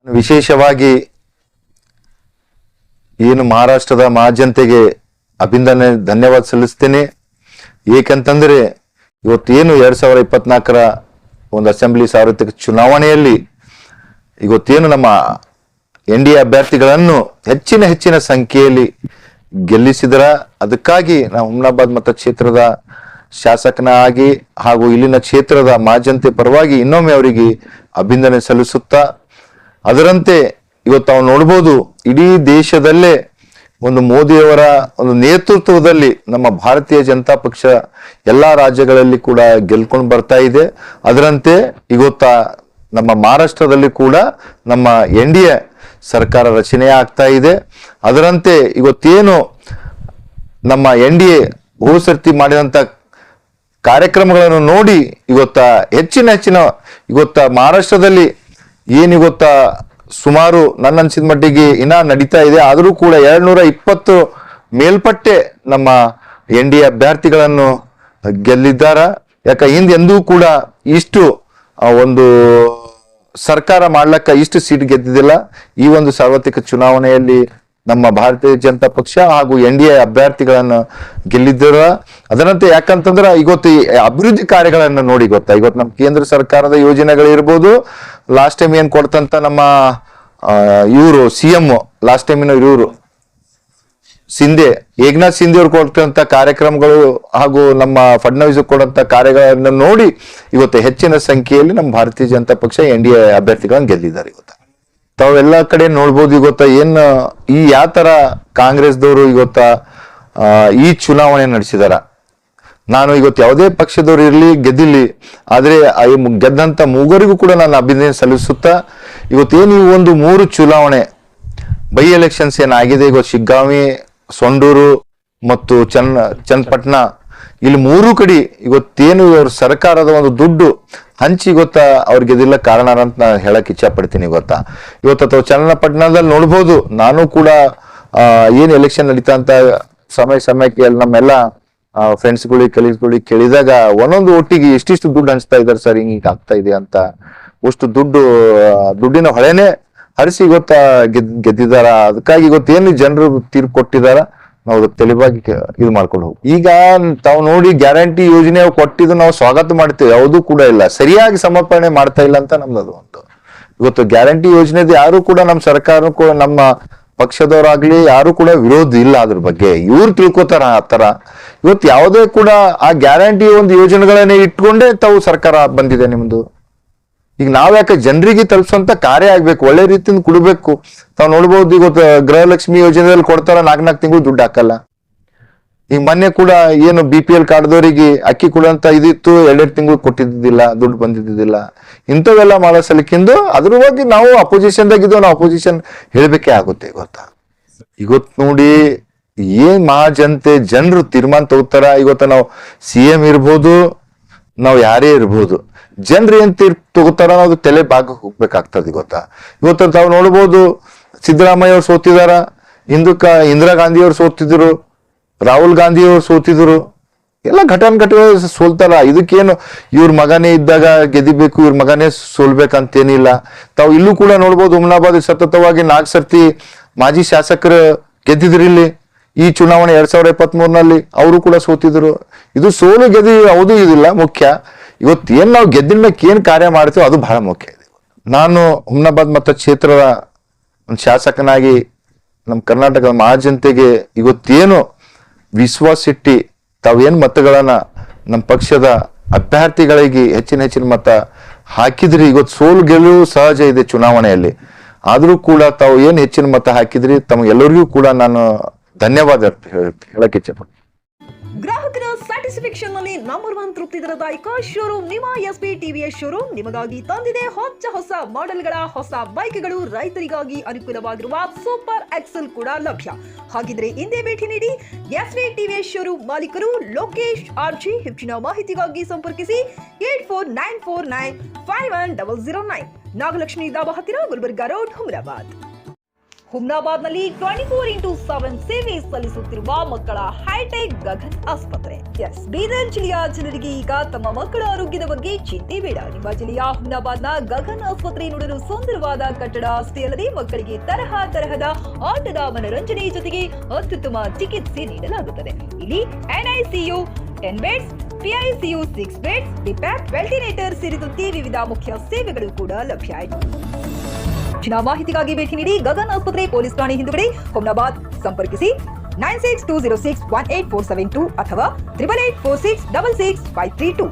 ವಿಶೇಷವಾಗಿ ಏನು ಮಹಾರಾಷ್ಟ್ರದ ಮಹಾಜನತೆಗೆ ಧನ್ಯವಾದ ಸಲ್ಲಿಸ್ತೇನೆ. ಏಕೆಂತಂದ್ರೆ ಇವತ್ತೇನು 2024ರ ಒಂದು ಅಸೆಂಬ್ಲಿ ಸಾರ್ವತ್ರಿಕ ಚುನಾವಣೆಯಲ್ಲಿ ಇವತ್ತೇನು ನಮ್ಮ NDA ಅಭ್ಯರ್ಥಿಗಳನ್ನು ಹೆಚ್ಚಿನ ಸಂಖ್ಯೆಯಲ್ಲಿ ಗೆಲ್ಲಿಸಿದರ, ಅದಕ್ಕಾಗಿ ನಾವು ಹುಮ್ನಾಬಾದ್ ಮತಕ್ಷೇತ್ರದ ಶಾಸಕನಾಗಿ ಹಾಗೂ ಇಲ್ಲಿನ ಕ್ಷೇತ್ರದ ಮಹಾಜನತೆ ಪರವಾಗಿ ಇನ್ನೊಮ್ಮೆ ಅವರಿಗೆ ಅಭಿನಂದನೆ ಸಲ್ಲಿಸುತ್ತಾ, ಅದರಂತೆ ಇವತ್ತು ನಾವು ನೋಡ್ಬೋದು ಇಡೀ ದೇಶದಲ್ಲೇ ಒಂದು ಮೋದಿಯವರ ಒಂದು ನೇತೃತ್ವದಲ್ಲಿ ನಮ್ಮ ಭಾರತೀಯ ಜನತಾ ಪಕ್ಷ ಎಲ್ಲಾ ರಾಜ್ಯಗಳಲ್ಲಿ ಕೂಡ ಗೆಲ್ಕೊಂಡು ಬರ್ತಾ ಇದೆ. ಅದರಂತೆ ಇವತ್ತ ನಮ್ಮ ಮಹಾರಾಷ್ಟ್ರದಲ್ಲಿ ಕೂಡ ನಮ್ಮ NDA ಸರ್ಕಾರ ರಚನೆ ಆಗ್ತಾ ಇದೆ. ಅದರಂತೆ ಇವತ್ತೇನು ನಮ್ಮ NDA ಹೋಸರ್ತಿ ಮಾಡಿದಂತ ಕಾರ್ಯಕ್ರಮಗಳನ್ನು ನೋಡಿ ಇವತ್ತ ಹೆಚ್ಚಿನ ಇವತ್ತ ಮಹಾರಾಷ್ಟ್ರದಲ್ಲಿ ಏನಿವತ್ತ ಸುಮಾರು ನನ್ನ ಅನ್ಸಿದ ಮಟ್ಟಿಗೆ ಇನ್ನ ನಡೀತಾ ಇದೆ. ಆದರೂ ಕೂಡ 220 ಮೇಲ್ಪಟ್ಟೆ ನಮ್ಮ NDA ಅಭ್ಯರ್ಥಿಗಳನ್ನು ಗೆಲ್ಲಿದ್ದಾರ. ಯಾಕ ಹಿಂದೆಂದೂ ಕೂಡ ಇಷ್ಟು ಒಂದು ಸರ್ಕಾರ ಮಾಡ್ಲಕ್ಕ ಇಷ್ಟು ಸೀಟ್ ಗೆದ್ದಿದ್ದಿಲ್ಲ. ಈ ಒಂದು ಸಾರ್ವತ್ರಿಕ ಚುನಾವಣೆಯಲ್ಲಿ ನಮ್ಮ ಭಾರತೀಯ ಜನತಾ ಪಕ್ಷ ಹಾಗೂ NDA ಅಭ್ಯರ್ಥಿಗಳನ್ನು ಗೆಲ್ಲಿದ್ದಾರ. ಅದರಂತೆ ಯಾಕಂತಂದ್ರ ಇವತ್ತು ಅಭಿವೃದ್ಧಿ ಕಾರ್ಯಗಳನ್ನ ನೋಡಿ ಗೊತ್ತಾ, ಇವತ್ತು ನಮ್ಮ ಕೇಂದ್ರ ಸರ್ಕಾರದ ಯೋಜನೆಗಳಿರ್ಬೋದು, ಲಾಸ್ಟ್ ಟೈಮ್ ಏನ್ ಕೊಡ್ತಂತ ನಮ್ಮ ಇವರು CM ಲಾಸ್ಟ್ ಟೈಮಿನ ಇವರು ಏಕನಾಥ್ ಶಿಂದೆ ಅವ್ರು ಕೊಡ್ತಂತ ಕಾರ್ಯಕ್ರಮಗಳು ಹಾಗೂ ನಮ್ಮ ಫಡ್ನವೀಸ್ ಕೊಡಂತ ಕಾರ್ಯಗಳನ್ನು ನೋಡಿ ಇವತ್ತು ಹೆಚ್ಚಿನ ಸಂಖ್ಯೆಯಲ್ಲಿ ನಮ್ಮ ಭಾರತೀಯ ಜನತಾ ಪಕ್ಷ NDA ಅಭ್ಯರ್ಥಿಗಳನ್ನು ಗೆದ್ದಿದ್ದಾರೆ. ಇವತ್ತು ತಾವೆಲ್ಲ ಕಡೆ ನೋಡ್ಬೋದು. ಇವತ್ತ ಏನ್ ಯಾವ ತರ ಕಾಂಗ್ರೆಸ್ದವರು ಇವತ್ತ ಈ ಚುನಾವಣೆ ನಡೆಸಿದಾರ. ನಾನು ಇವತ್ತು ಯಾವುದೇ ಪಕ್ಷದವ್ರು ಇರ್ಲಿ ಗೆದ್ದಿಲ್ಲಿ, ಆದ್ರೆ ಗೆದ್ದಂತ ಮೂವರಿಗೂ ಕೂಡ ನಾನು ಅಭಿನಂದನೆ ಸಲ್ಲಿಸುತ್ತಾ, ಇವತ್ತೇನು ಈ ಒಂದು 3 ಚುನಾವಣೆ ಬೈ ಎಲೆಕ್ಷನ್ಸ್ ಏನಾಗಿದೆ, ಇವತ್ತು ಶಿಗ್ಗಾಂವಿ, ಸೊಂಡೂರು ಮತ್ತು ಚನ್ನಪಟ್ಟಣ, ಇಲ್ಲಿ 3 ಕಡೆ ಇವತ್ತೇನು ಇವ್ರ ಸರ್ಕಾರದ ಒಂದು ದುಡ್ಡು ಹಂಚಿ ಅವ್ರು ಗೆದ್ದಿಲ್ಲ ಕಾರಣ ಅಂತ ನಾನು ಹೇಳಕ್ ಇಚ್ಛೆ ಪಡ್ತೀನಿ. ಇವತ್ತು ಅಥವಾ ಚನ್ನಪಟ್ಟಣದಲ್ಲಿ ನೋಡ್ಬೋದು, ನಾನು ಕೂಡ ಏನ್ ಎಲೆಕ್ಷನ್ ನಡೀತಾ ಅಂತ ಸಮಯಕ್ಕೆ ನಮ್ಮೆಲ್ಲ ಫ್ರೆಂಡ್ಸ್ಗಳಿಗೆ ಕಲೀಸ್ಗಳಿಗೆ ಕೇಳಿದಾಗ ಒಂದೊಂದು ಒಟ್ಟಿಗೆ ಎಷ್ಟಿಷ್ಟು ದುಡ್ಡು ಹಂಚ್ತಾ ಇದಾರೆ ಸರ್, ಹಿಂಗ ಆಗ್ತಾ ಇದೆ ಅಂತ. ಅಷ್ಟು ದುಡ್ಡಿನ ಹೊಳೆನೆ ಹರಿಸಿ ಗೆದ್ದಿದಾರ. ಅದಕ್ಕಾಗಿ ಇವತ್ತೇನು ಜನರು ತೀರ್ಪು ಕೊಟ್ಟಿದಾರ, ನಾವು ಅದಕ್ಕೆ ತೆಲಿವಾಗಿ ಇದು ಮಾಡ್ಕೊಂಡು ಹೋಗಿ. ಈಗ ತಾವು ನೋಡಿ ಗ್ಯಾರಂಟಿ ಯೋಜನೆ ಕೊಟ್ಟಿದ್ದು ನಾವು ಸ್ವಾಗತ ಮಾಡ್ತೇವೆ, ಯಾವುದೂ ಕೂಡ ಇಲ್ಲ, ಸರಿಯಾಗಿ ಸಮರ್ಪಣೆ ಮಾಡ್ತಾ ಇಲ್ಲ ಅಂತ ನಮ್ದು ಒಂದು. ಇವತ್ತು ಗ್ಯಾರಂಟಿ ಯೋಜನೆದು ಯಾರು ಕೂಡ ನಮ್ಮ ಸರ್ಕಾರ ಕೂಡ ನಮ್ಮ ಪಕ್ಷದವರಾಗ್ಲಿ ಯಾರು ಕೂಡ ವಿರೋಧ ಇಲ್ಲ ಅದ್ರ ಬಗ್ಗೆ. ಇವ್ರು ತಿಳ್ಕೊತಾರ ಆ ತರ. ಇವತ್ತು ಯಾವುದೇ ಕೂಡ ಆ ಗ್ಯಾರಂಟಿ ಒಂದು ಯೋಜನೆಗಳನ್ನೇ ಇಟ್ಕೊಂಡೇ ತಾವು ಸರ್ಕಾರ ಬಂದಿದೆ ನಿಮ್ದು. ಈಗ ನಾವ್ಯಾಕೆ ಜನರಿಗೆ ತಲುಪಿಸುವಂತ ಕಾರ್ಯ ಆಗ್ಬೇಕು, ಒಳ್ಳೆ ರೀತಿಯಿಂದ ಕೊಡ್ಬೇಕು. ತಾವ್ ನೋಡ್ಬೋದು, ಇವತ್ತು ಗೃಹಲಕ್ಷ್ಮಿ ಯೋಜನೆಯಲ್ಲಿ ಕೊಡ್ತಾರ, 4 ತಿಂಗಳು ದುಡ್ಡು ಹಾಕಲ್ಲ. ಈಗ ಮೊನ್ನೆ ಕೂಡ ಏನು BPL ಕಾರ್ಡ್ದವರಿಗೆ ಅಕ್ಕಿ ಕೊಡುವಂತ ಇದಿತ್ತು, 2 ತಿಂಗಳು ಕೊಟ್ಟಿದ್ದಿಲ್ಲ, ದುಡ್ಡು ಬಂದಿದ್ದಿಲ್ಲ. ಇಂಥವೆಲ್ಲ ಮಾಡೋ ಸಲಕ್ಕಿಂದು ಅದ್ರ ಬಗ್ಗೆ ನಾವು ಅಪೋಸಿಷನ್ದಾಗಿದ್ದು ನಾವು ಅಪೋಸಿಷನ್ ಹೇಳ್ಬೇಕೇ ಆಗುತ್ತೆ. ಇವತ್ತು ನೋಡಿ ಏನ್ ಮಹಾಜನತೆ ಜನರು ತೀರ್ಮಾನ ತಗೋತಾರ. ಇವತ್ತು ನಾವು CM ಇರ್ಬೋದು, ನಾವು ಯಾರೇ ಇರ್ಬೋದು, ಜನರು ಏನ್ ತಗೋತಾರ ಅನ್ನೋದು ತಲೆ ಭಾಗ ಹೋಗ್ಬೇಕಾಗ್ತದೆ. ಇವತ್ತು ತಾವು ನೋಡ್ಬೋದು, ಸಿದ್ದರಾಮಯ್ಯ ಅವ್ರು ಸೋತಿದಾರ, ಇಂದಿರಾ ಗಾಂಧಿ ಅವ್ರು ಸೋತಿದ್ರು, ರಾಹುಲ್ ಗಾಂಧಿ ಅವ್ರು ಸೋತಿದ್ರು, ಎಲ್ಲ ಘಟನೆ ಸೋಲ್ತಾರ. ಇದಕ್ಕೇನು ಇವ್ರ ಮಗನೇ ಇದ್ದಾಗ ಗೆದಿಬೇಕು, ಇವ್ರ ಮಗನೇ ಸೋಲ್ಬೇಕಂತೇನಿಲ್ಲ. ತಾವು ಇಲ್ಲೂ ಕೂಡ ನೋಡ್ಬೋದು, ಹುಮ್ನಾಬಾದ್ ಸತತವಾಗಿ 4 ಸರ್ತಿ ಮಾಜಿ ಶಾಸಕರು ಗೆದ್ದಿದ್ರು. ಇಲ್ಲಿ ಈ ಚುನಾವಣೆ 2023ನಲ್ಲಿ ಅವರು ಕೂಡ ಸೋತಿದ್ರು. ಇದು ಸೋಲು ಗೆದ್ದಿ ಯಾವುದೂ ಇದಿಲ್ಲ ಮುಖ್ಯ. ಇವತ್ತೇನ್ ನಾವು ಗೆದ್ದಿನ ಮೇಲೆ ಏನ್ ಕಾರ್ಯ ಮಾಡ್ತೀವೋ ಅದು ಬಹಳ ಮುಖ್ಯ ಇದೆ. ನಾನು ಹುಮ್ನಾಬಾದ್ ಮತಕ್ಷೇತ್ರದ ಒಂದು ಶಾಸಕನಾಗಿ ನಮ್ಮ ಕರ್ನಾಟಕದ ಮಹಾಜನತೆಗೆ ಇವತ್ತೇನು ವಿಶ್ವಾಸ ಇಟ್ಟಿ ತಾವೇನ್ ಮತಗಳನ್ನ ನಮ್ಮ ಪಕ್ಷದ ಅಭ್ಯರ್ಥಿಗಳಿಗೆ ಹೆಚ್ಚಿನ ಮತ ಹಾಕಿದ್ರಿ. ಇವತ್ತು ಸೋಲು ಗೆಲುವು ಸಹಜ ಇದೆ ಚುನಾವಣೆಯಲ್ಲಿ, ಆದ್ರೂ ಕೂಡ ತಾವು ಏನ್ ಹೆಚ್ಚಿನ ಮತ ಹಾಕಿದ್ರಿ ತಮಗೆಲ್ಲರಿಗೂ ಕೂಡ ನಾನು ಧನ್ಯವಾದ ಹೇಳಕ್ ಇಚ್ಛೆ ಪಡ್ತೀನಿ. ಗ್ರಾಹಕರ ಸ್ಯಾಟಿಸ್ಫ್ಯಾಕ್ಷನ್ ನಲ್ಲಿ ನಂಬರ್ 1 ತೃಪ್ತಿದಾಯಕ ಶೋರೂಮ್ ನಿಮ್ಮ SP TVS ಶೋರೂಮ್ ನಿಮಗಾಗಿ ತಂದಿದೆ ಹೊಸ ಮಾಡೆಲ್ಗಳ ಹೊಸ ಬೈಕ್ಗಳು. ರೈತರಿಗಾಗಿ ಅನುಕೂಲವಾಗಿರುವ ಸೂಪರ್ ಎಕ್ಸೆಲ್ ಕೂಡ ಲಭ್ಯ. ಹಾಗಿದ್ರೆ ಹಿಂದೆ ಭೇಟಿ ನೀಡಿ SP TVS ಶೋರೂಮ್ ಮಾಲೀಕರು ಲೋಕೇಶ್ RG. ಹೆಚ್ಚಿನ ಮಾಹಿತಿಗಾಗಿ ಸಂಪರ್ಕಿಸಿ 8494951009. ನಾಗಲಕ್ಷ್ಮಿ ದಾಬಾ ಹತ್ತಿರ, ಗುಲ್ಬರ್ಗಾ ರೋಡ್, ಹುಮ್ನಾಬಾದ್. ಹುಮ್ನಾಬಾದ್ನಲ್ಲಿ 24x7 ಸೇವೆ ಸಲ್ಲಿಸುತ್ತಿರುವ ಮಕ್ಕಳ ಹೈಟೆಕ್ ಗಗನ್ ಆಸ್ಪತ್ರೆ. ಬೀದರ್ ಜಿಲ್ಲೆಯ ಜನರಿಗೆ ಈಗ ತಮ್ಮ ಮಕ್ಕಳ ಆರೋಗ್ಯದ ಬಗ್ಗೆ ಚಿಂತೆ ಬೇಡ. ನಿಮ್ಮ ಜಿಲ್ಲೆಯ ಹುಮ್ನಾಬಾದ್ನ ಗಗನ್ ಆಸ್ಪತ್ರೆ ನೋಡಲು ಸುಂದರವಾದ ಕಟ್ಟಡ ಅಷ್ಟೇ ಅಲ್ಲದೆ ಮಕ್ಕಳಿಗೆ ತರಹದ ಆಟದ ಮನರಂಜನೆ ಜೊತೆಗೆ ಅತ್ಯುತ್ತಮ ಚಿಕಿತ್ಸೆ ನೀಡಲಾಗುತ್ತದೆ. ಇಲ್ಲಿ NICU 10 beds, PICU 6 beds, BiPAP, ventilator ಸೇರಿದಂತೆ ವಿವಿಧ ಮುಖ್ಯ ಸೇವೆಗಳು ಕೂಡ ಲಭ್ಯ ಇದೆ. ಹೆಚ್ಚಿನ ಮಾಹಿತಿಗಾಗಿ ಭೇಟಿ ನೀಡಿ ಗಗನ್ ಆಸ್ಪತ್ರೆ, ಪೊಲೀಸ್ ಠಾಣೆ ಹಿಂದುಗಡೆ, ಹುಮ್ನಾಬಾದ್. ಸಂಪರ್ಕಿಸಿ 9620618472 ಅಥವಾ 8846666532.